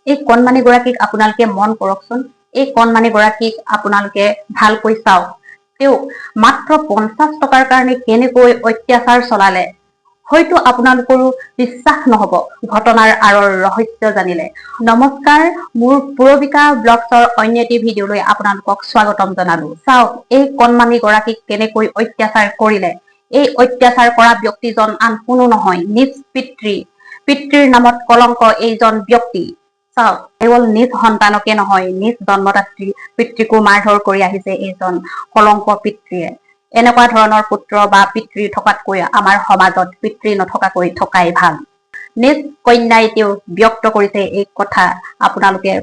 এই কণমানি গৰাকীক আপোনালোকে মন কৰকচোন। এই কণমানি গৰাকীক আপোনালোকে ভালকৈ চাওক। তেওঁ মাত্ৰ 50 টকাৰ কাৰণে কেনেকৈ অত্যাচাৰ চলালে হয়তো আপোনালোকৰো বিশ্বাস নহব ঘটনাৰ আঁৰৰ ৰহস্য জানিলে। নমস্কাৰ, মোৰ পুৰবিকা ব্লগছৰ অন্য এটি ভিডিঅ'লৈ আপোনালোকক স্বাগতম জনালো। চাওক এই কণমানি গৰাকীক কেনেকৈ অত্যাচাৰ কৰিলে। এই অত্যাচাৰ কৰা ব্যক্তিজন আন কোনো নহয়, নিজ পিতৃৰ নামত কলংক এইজন ব্যক্তি। চাওক, কেৱল নিজ সন্তানকে নহয়, নিজ জন্মদাত্ৰী পিতৃকো মাৰধৰ কৰি আহিছে এইজন কলংক পিতৃয়ে। এনেকুৱা ধৰণৰ পুত্ৰ বা পিতৃ থকাতকৈ আমাৰ সমাজত পিতৃ নথকাকৈ থকাই ভাল। নিজ কন্যাই তেওঁ ব্যক্ত কৰিছে এই কথা, আপোনালোকে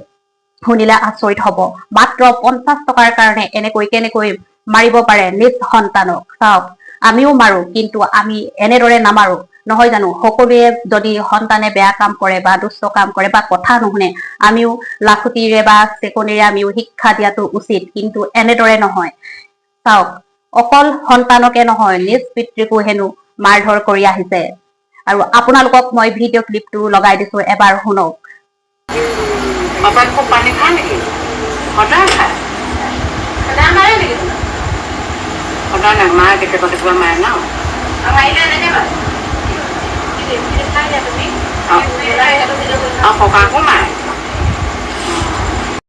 শুনিলে আচৰিত হব। মাত্ৰ 50 টকাৰ কাৰণে কেনেকৈ মাৰিব পাৰে নিজ সন্তানক। চাওক, আমিও মাৰো, কিন্তু আমি এনেদৰে নামাৰো, নহয় জানো? সকলোৱে যদি সন্তানে বেয়া কাম কৰে বা দুষ্ট কাম কৰে বা কথা নুশুনে, আমিও লাখুটিৰে বা চেকনিৰে আমিও শিক্ষা দিয়াটো উচিত, কিন্তু এনেদৰে নহয়। চাওক, অকল সন্তানকে নহয়, নিজ পিতৃকো হেনো মাৰধৰ কৰি আহিছে। আৰু আপোনালোকক মই ভিডিঅ' ক্লিপটো লগাই দিছো, এবাৰ শুনক। পানী খায় নেকি? সদায় খায়। সদায় মাৰে নেকি? সদায় নামাৰে, কেতিয়াবা মাৰে ন। মাৰিলে এনেকে মাৰে। আৰু ককাকো মাৰে।